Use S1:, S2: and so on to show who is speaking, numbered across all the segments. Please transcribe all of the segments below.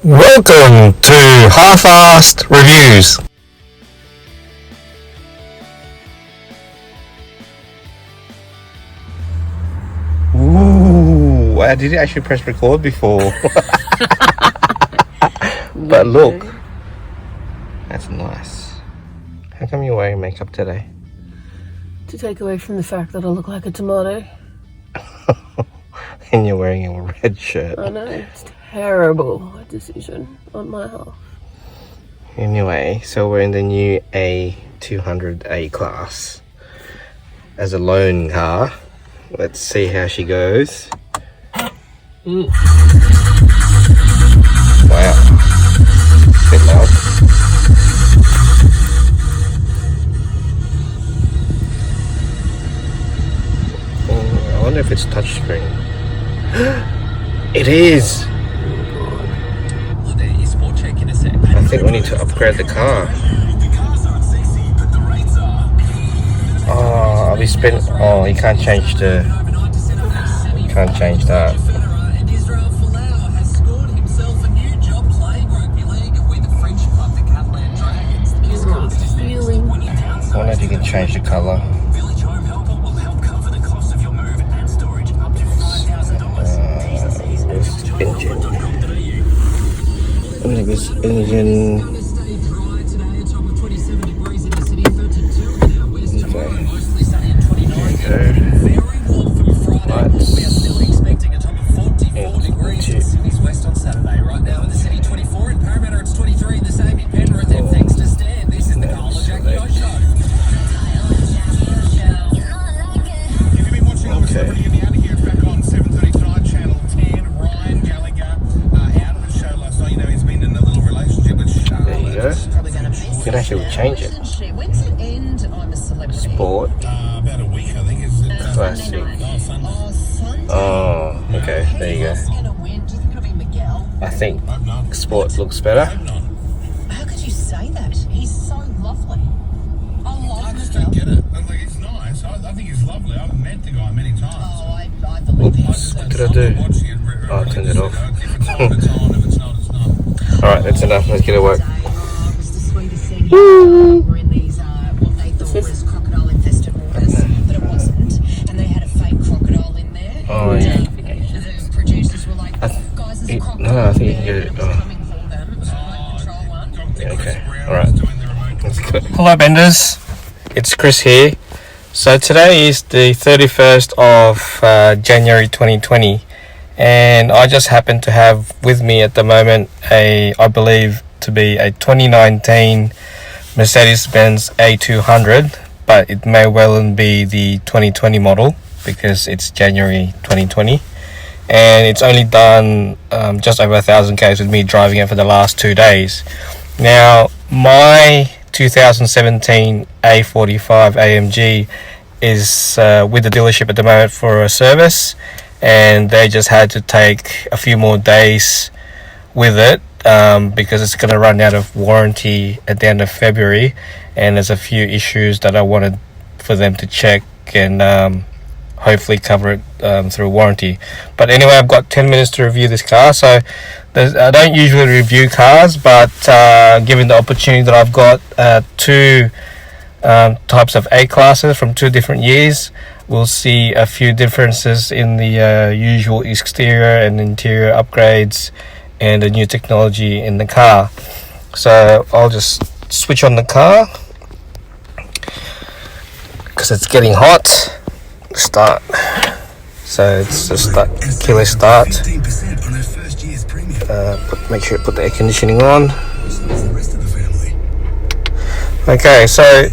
S1: Welcome to Half-Arsed Reviews. Ooh, I didn't actually press record before. But look, that's nice. How come you're wearing makeup today?
S2: To take away from the fact that I look like a tomato.
S1: And you're wearing a red shirt.
S2: I know, it's terrible decision on my half.
S1: Anyway, so we're in the new A200 A-Class as a loan car. Let's see how she goes. Wow. Bit loud. I wonder if it's touchscreen. It is! I think we need to upgrade the car. Oh, we spent. Oh, you can't change the. Can't change that. I wonder if you can change the color. Engine. I think this engine. You can actually change it. Sport. Classic. Oh, okay, there you go. I think Sport looks better.
S3: How could you say that? He's so lovely. I just don't get it. Like, it's nice. I think he's lovely. I've met the guy many times. Oh, I believe him.
S1: What did I do? Oh, I turned it off. Alright, that's enough. Let's get to work.
S3: We're in these, what they thought was crocodile infested waters, but it wasn't, and they had a fake crocodile in there.
S1: Oh, yeah.
S3: The producers were like, guys, there's a crocodile.
S1: No, I think you can get it.
S3: Coming for them, so I control one.
S1: Yeah, okay, alright. Let's go. Hello, Benders. It's Chris here. So today is the 31st of January 2020, and I just happen to have with me at the moment I believe to be a 2019 Mercedes-Benz A200, but it may well be the 2020 model because it's January 2020, and it's only done just over 1,000 k's with me driving it for the last 2 days. Now, my 2017 A45 AMG is with the dealership at the moment for a service, and they just had to take a few more days with it because it's going to run out of warranty at the end of February, and there's a few issues that I wanted for them to check and hopefully cover it through warranty. But anyway, I've got 10 minutes to review this car. So I don't usually review cars, but given the opportunity that I've got two types of A-classes from two different years, we'll see a few differences in the usual exterior and interior upgrades and the new technology in the car. So I'll just switch on the car because it's getting hot. Start. So it's just that keyless start. Make sure you put the air conditioning on. Okay, so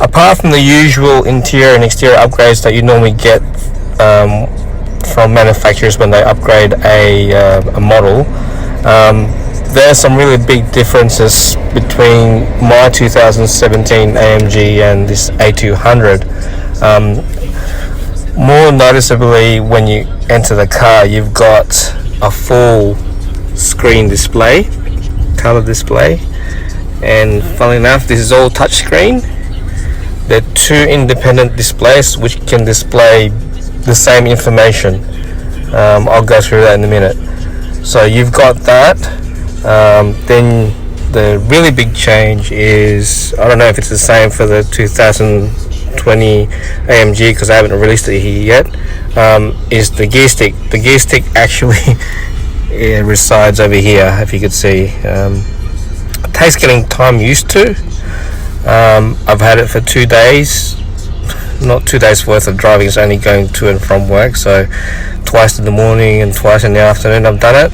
S1: apart from the usual interior and exterior upgrades that you normally get from manufacturers when they upgrade a model, there are some really big differences between my 2017 AMG and this A200. More noticeably, when you enter the car, you've got a full screen display, color display, and funnily enough, this is all touchscreen. There are two independent displays which can display the same information. I'll go through that in a minute. So you've got that. Then the really big change is, I don't know if it's the same for the 2020 AMG because I haven't released it here yet, is the gear stick. The gear stick actually it resides over here, if you could see. It takes getting time used to. I've had it for 2 days, not 2 days worth of driving, it's only going to and from work, so twice in the morning and twice in the afternoon I've done it,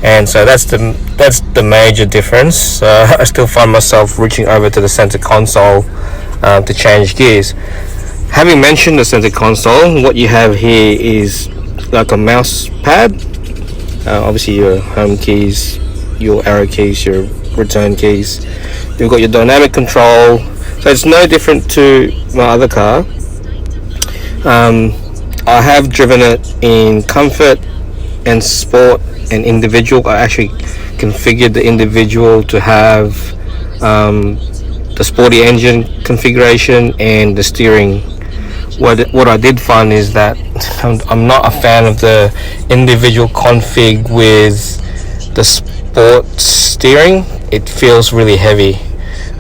S1: and so that's the major difference. I still find myself reaching over to the center console to change gears. Having mentioned the center console, what you have here is like a mouse pad, obviously your home keys, your arrow keys, your return keys. You've got your dynamic control, so it's no different to my other car. I have driven it in comfort and sport and individual. I actually configured the individual to have the sporty engine configuration and the steering. What I did find is that I'm not a fan of the individual config with the sport steering. It feels really heavy.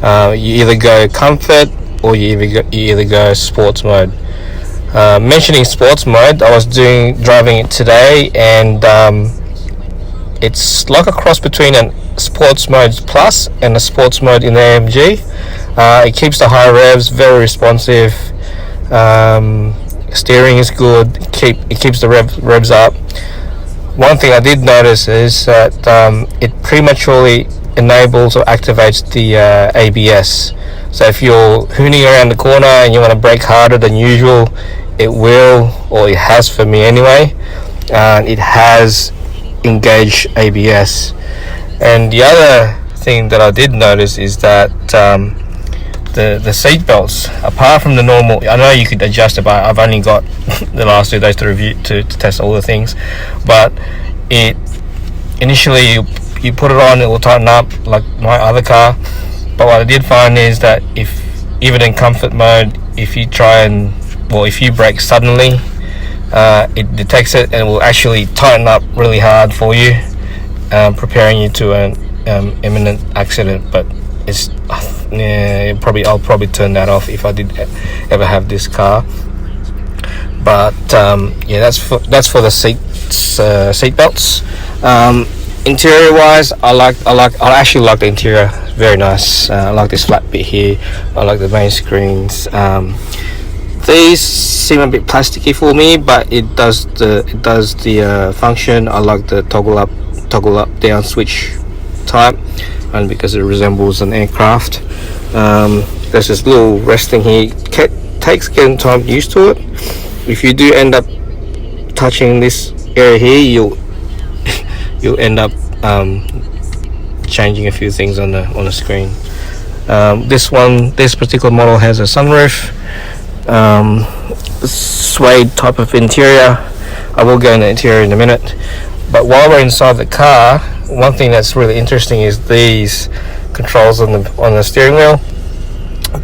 S1: You either go comfort or you either go sports mode. Mentioning sports mode, I was driving it today, and it's like a cross between a sports mode plus and a sports mode in the AMG. It keeps the high revs, very responsive. Steering is good. It keeps the revs up. One thing I did notice is that it prematurely enables or activates the ABS. So if you're hooning around the corner and you want to brake harder than usual, it will, or it has for me anyway, and it has engaged ABS. And the other thing that I did notice is that the seat belts, apart from the normal, I know you could adjust it, but I've only got the last 2 days to review to test all the things, but it initially you put it on, it will tighten up like my other car. But what I did find is that if even in comfort mode, if you brake suddenly, it detects it and will actually tighten up really hard for you, preparing you to an imminent accident. But it's I'll probably turn that off if I did ever have this car. But yeah, that's for the seat belts. Interior wise, I actually like the interior. Very nice. I like this flat bit here. I like the main screens. These seem a bit plasticky for me, but it does the function. I like the toggle up down switch type, and because it resembles an aircraft. There's this little resting here. Takes getting time used to it. If you do end up touching this area here, you'll end up changing a few things on the screen. This particular model has a sunroof, suede type of interior. I will go in the interior in a minute, but while we're inside the car, one thing that's really interesting is these controls on the steering wheel.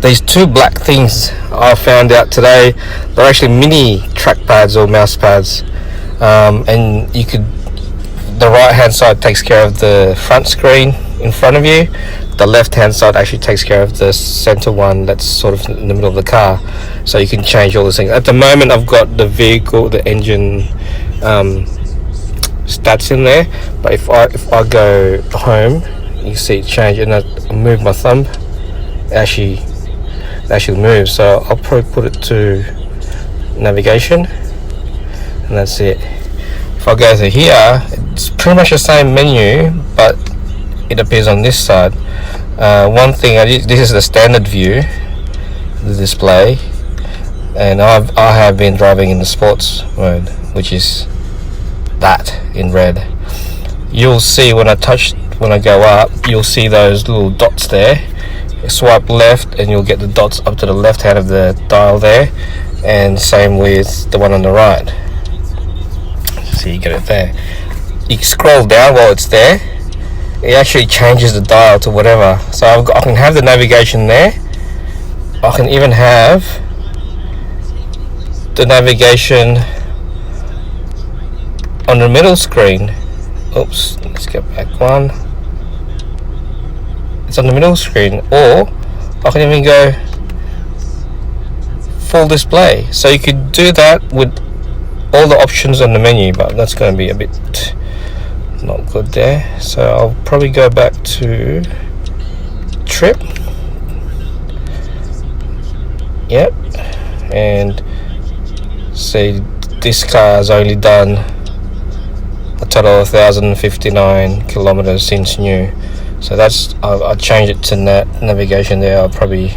S1: These two black things I found out today, they're actually mini trackpads or mouse pads, and the right hand side takes care of the front screen in front of you. The left hand side actually takes care of the center one that's sort of in the middle of the car, so you can change all these things. At the moment I've got the engine stats in there, but if I go home, you see it change, and I move my thumb, it actually moves. So I'll probably put it to navigation, and that's it. If I go to here, it's pretty much the same menu, but it appears on this side. One thing this is the standard view, the display, and I have been driving in the sports mode, which is that in red. You'll see when I go up, you'll see those little dots there. Swipe left and you'll get the dots up to the left hand of the dial there, and same with the one on the right. So you get it there. You scroll down while it's there, it actually changes the dial to whatever. So I can have the navigation there. I can even have the navigation on the middle screen Oops, let's get back one. It's on the middle screen, or I can even go full display. So you could do that with all the options on the menu, but that's going to be a bit not good there. So I'll probably go back to trip. Yep, and see this car has only done a total of 1,059 kilometers since new. So that's, I'll change it to navigation there. I'll probably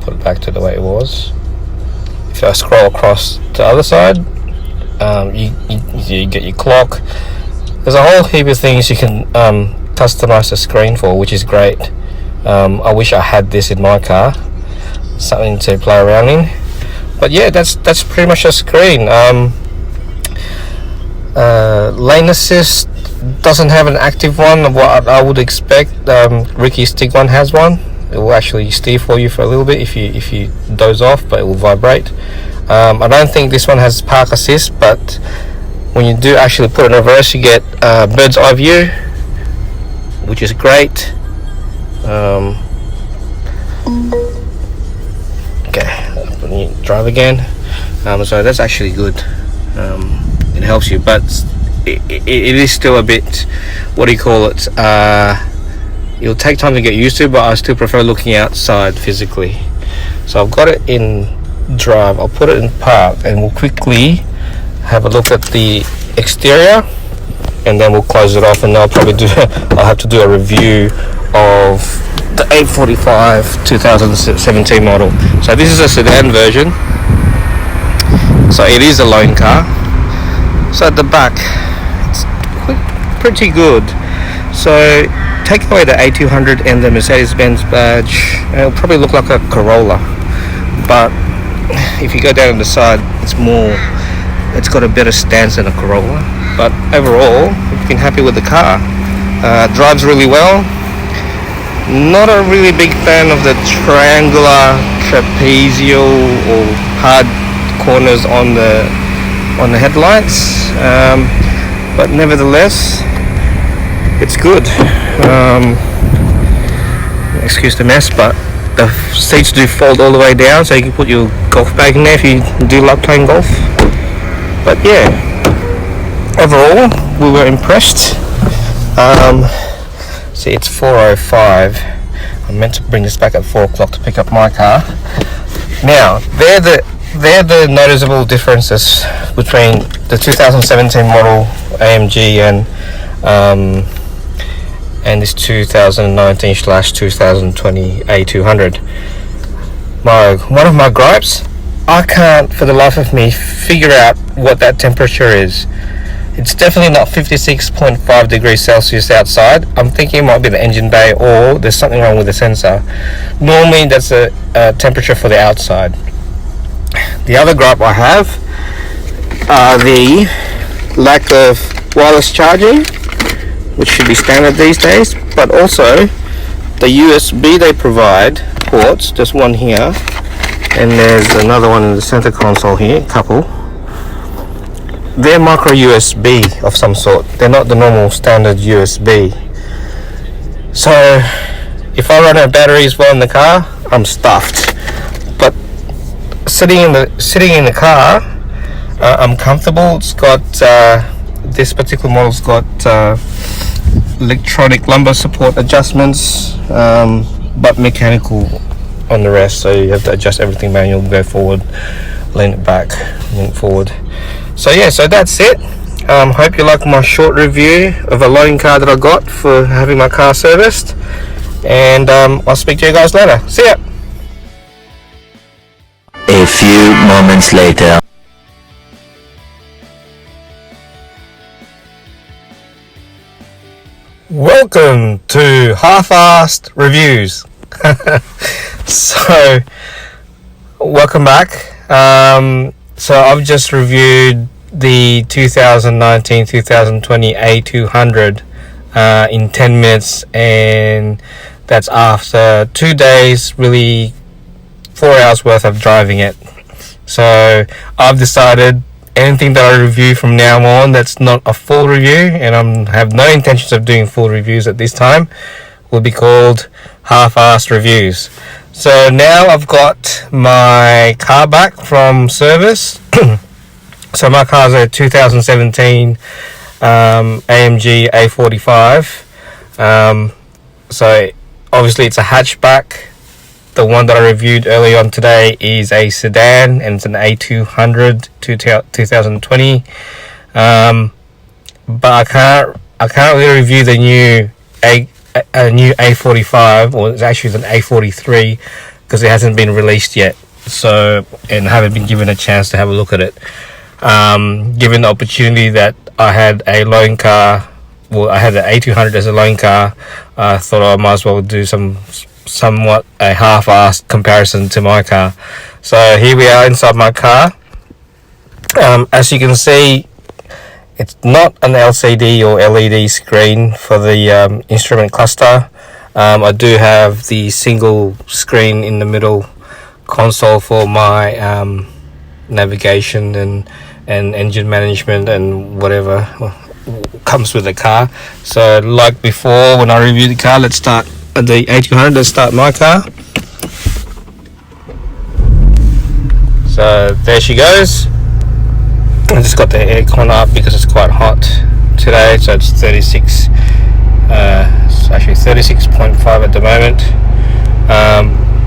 S1: put it back to the way it was. If I scroll across the other side, you get your clock. There's a whole heap of things you can customize the screen for, which is great. I wish I had this in my car, something to play around in. But yeah, that's pretty much a screen. Lane assist doesn't have an active one. What I would expect. Ricky's stick one has one. It will actually steer for you for a little bit if you doze off, but it will vibrate. I don't think this one has park assist, but when you do actually put it in reverse, you get bird's eye view, which is great. Okay, drive again. So that's actually good. It helps you, but it is still a bit, what do you call it, it'll take time to get used to, but I still prefer looking outside physically. So I've got it in drive. I'll put it in park and we'll quickly have a look at the exterior, and then we'll close it off, and I'll have to do a review of the A45 2017 model. So this is a sedan version, so it is a loan car. So at the back, it's pretty good. So take away the A200 and the Mercedes-Benz badge, and it'll probably look like a Corolla. But if you go down the side, it's got a better stance than a Corolla. But overall, I've been happy with the car. Drives really well. Not a really big fan of the triangular, trapezial, or hard corners on the headlights, but nevertheless it's good. Excuse the mess, but the seats do fold all the way down, so you can put your golf bag in there if you do like playing golf. But yeah, overall we were impressed. See, it's 4:05. I meant to bring this back at 4 o'clock to pick up my car. Now they're the noticeable differences between the 2017 model AMG and this 2019/2020 A200. One of my gripes, I can't for the life of me figure out what that temperature is. It's definitely not 56.5 degrees Celsius outside. I'm thinking it might be the engine bay, or there's something wrong with the sensor. Normally that's a temperature for the outside. The other gripe I have are the lack of wireless charging, which should be standard these days, but also the USB they provide ports, just one here, and there's another one in the center console here, couple. They're micro USB of some sort. They're not the normal standard USB. So if I run out of batteries while in the car, I'm stuffed. But sitting in the car, I'm comfortable. It's got this particular model's got electronic lumbar support adjustments, but mechanical on the rest. So you have to adjust everything manual, go forward, lean it back, lean it forward. So yeah, so that's it. Hope you like my short review of a loan car that I got for having my car serviced, and I'll speak to you guys later. See ya.
S4: A few moments later.
S1: Welcome to Half-Arsed Reviews. So, welcome back. So I've just reviewed the 2019-2020 A200 in 10 minutes, and that's after 2 days, really 4 hours worth of driving it. So I've decided anything that I review from now on that's not a full review, and I have no intentions of doing full reviews at this time, will be called half-arsed reviews. So now I've got my car back from service. So my car's a 2017 AMG A45. So obviously it's a hatchback. The one that I reviewed earlier on today is a sedan, and it's an A200 2020. But I can't really review the new new A45, or it's actually an A43, because it hasn't been released yet. So, and haven't been given a chance to have a look at it. Given the opportunity that I had a loan car, well, I had the A200 as a loan car, I thought I might as well do somewhat a half-assed comparison to my car. So here we are inside my car. As you can see, it's not an LCD or LED screen for the instrument cluster. I do have the single screen in the middle console for my navigation and engine management and whatever comes with the car. So like before, when I reviewed the car, let's start at the A200. Let's start my car. So there she goes. I just got the aircon up because it's quite hot today, so it's 36. It's actually 36.5 at the moment.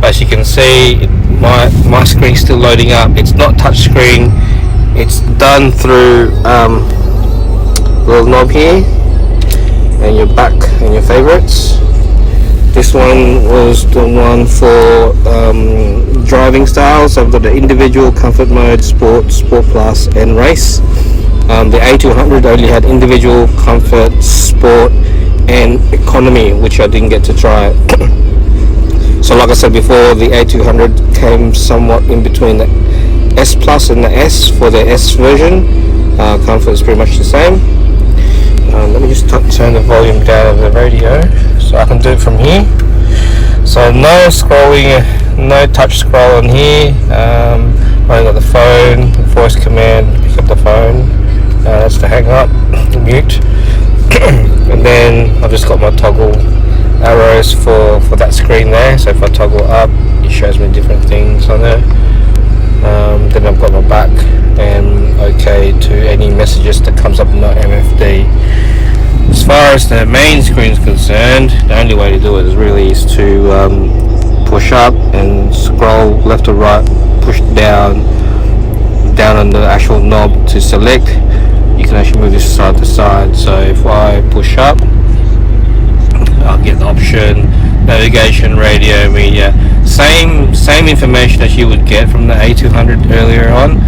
S1: But as you can see, my screen's still loading up. It's not touch screen. It's done through little knob here, and your back and your favorites. This one was the one for driving styles. I've got the individual, comfort mode, sport, sport plus, and race. The A200 only had individual, comfort, sport, and economy, which I didn't get to try. So like I said before, the A200 came somewhat in between the S plus and the S for the S version. Comfort is pretty much the same. Let me just turn the volume down of the radio so I can do it from here. So no scrolling, no touch scroll on here. I got the phone, voice command, pick up the phone. That's the hang up, mute. And then I've just got my toggle arrows for that screen there. So if I toggle up, it shows me different things on there. Then I've got my back and OK to any messages that comes up in the MFD. As far as the main screen is concerned, the only way to do it is to push up and scroll left or right, push down on the actual knob to select. You can actually move this side to side. So if I push up, I'll get the option navigation, radio, media, same information as you would get from the A200 earlier on,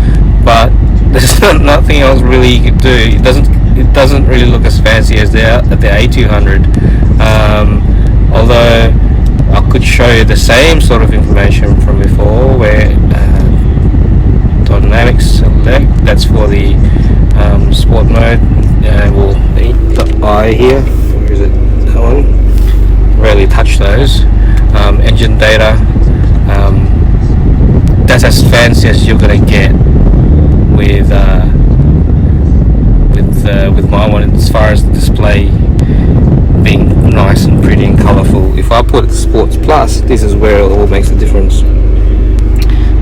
S1: but there's nothing else really you could do. It doesn't really look as fancy as the A200, although I could show you the same sort of information from before, where dynamic select, that's for the sport mode, well, the I here, where is it, that one, rarely touch those. Engine data, that's as fancy as you're gonna get with my one, as far as the display being nice and pretty and colourful. If I put Sports Plus, this is where it all makes a difference.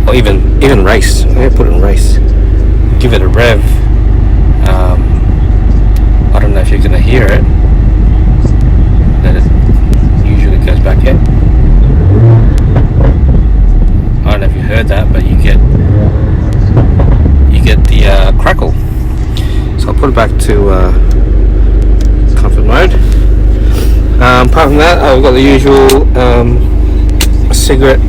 S1: Or even race. I put it in race. Give it a rev. I don't know if you're gonna hear it. That it usually goes back in. I don't know if you heard that, but you get the crackle. So I'll put it back to comfort mode. Apart from that, I've got the usual cigarette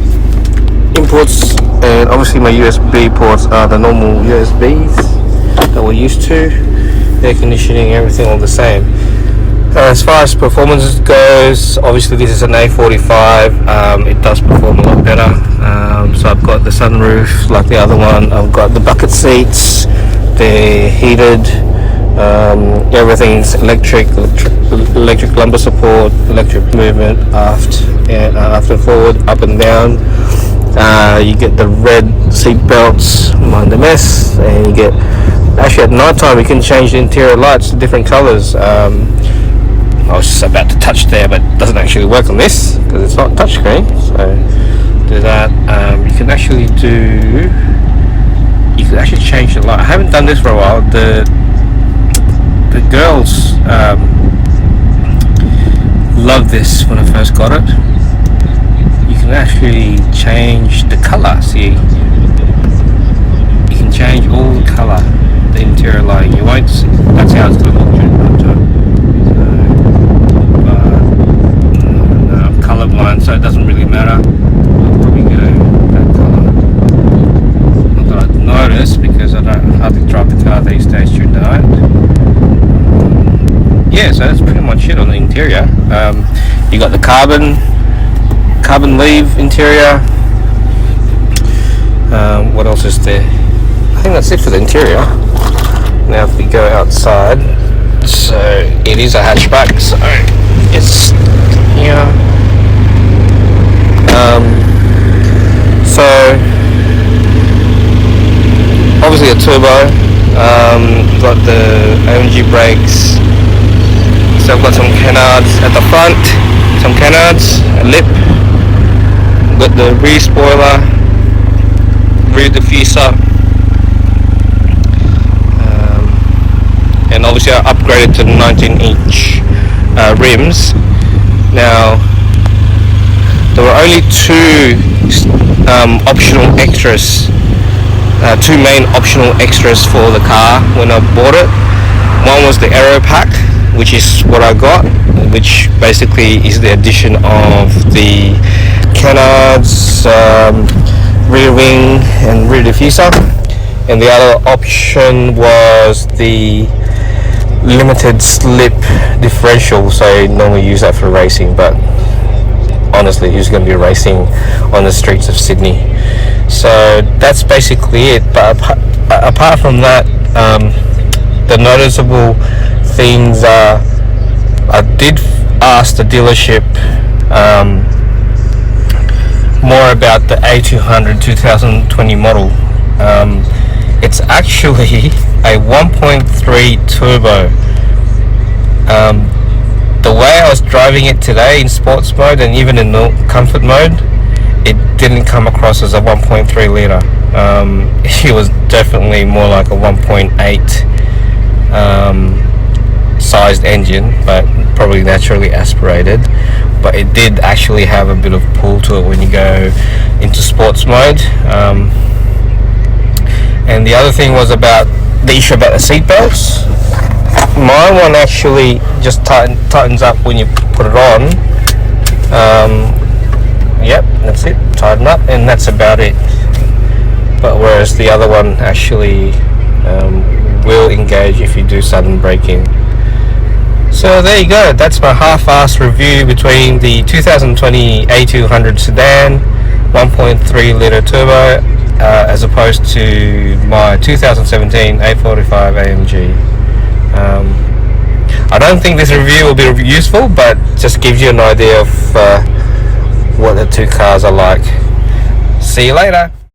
S1: inputs, and obviously my USB ports are the normal USBs that we're used to. Air conditioning, everything all the same. As far as performance goes, obviously this is an A45. It does perform a lot better. So I've got the sunroof like the other one. I've got the bucket seats. They're heated. Everything's electric lumbar support, electric movement, aft and forward, up and down. You get the red seat belts, mind the mess, and you get actually at night time you can change the interior lights to different colors. I was just about to touch there, but it doesn't actually work on this because it's not touchscreen. So do that. You can actually change the light. I haven't done this for a while. The girls loved this when I first got it. You can actually change the color. See, you can change all the color, the interior lighting. You won't see. That's how it's going to look during nighttime. I'm colorblind, so it doesn't really matter. I'll probably go that color. Not that I'd notice because I don't hardly drive the car these days during the night. Yeah, so that's pretty much it on the interior. You got the carbon leaf interior. What else is there? I think that's it for the interior. Now if we go outside, so it is a hatchback, so it's here. So obviously a turbo. Got the AMG brakes. So I've got some canards at the front, some canards, a lip. Got the rear spoiler, rear diffuser, and obviously I upgraded to 19-inch rims. Now there were only two optional extras, two main optional extras for the car when I bought it. One was the aero pack, which is what I got, which basically is the addition of the canards, rear wing and rear diffuser, and the other option was the limited slip differential. So I normally use that for racing, but honestly who's going to be racing on the streets of Sydney? So that's basically it. But apart from that, the noticeable things are, I did ask the dealership more about the A200 2020 model. It's actually a 1.3 turbo. The way I was driving it today in sports mode and even in comfort mode, it didn't come across as a 1.3 litre. It was definitely more like a 1.8 sized engine, but probably naturally aspirated. But it did actually have a bit of pull to it when you go into sports mode. And the other thing was about the issue about the seat belts. My one actually just tightens up when you put it on. Yep, that's it, tighten up, and that's about it. But whereas the other one actually will engage if you do sudden braking. So there you go, that's my half-assed review between the 2020 A200 sedan 1.3 litre turbo as opposed to my 2017 A45 AMG. I don't think this review will be useful, but just gives you an idea of what the two cars are like. See you later.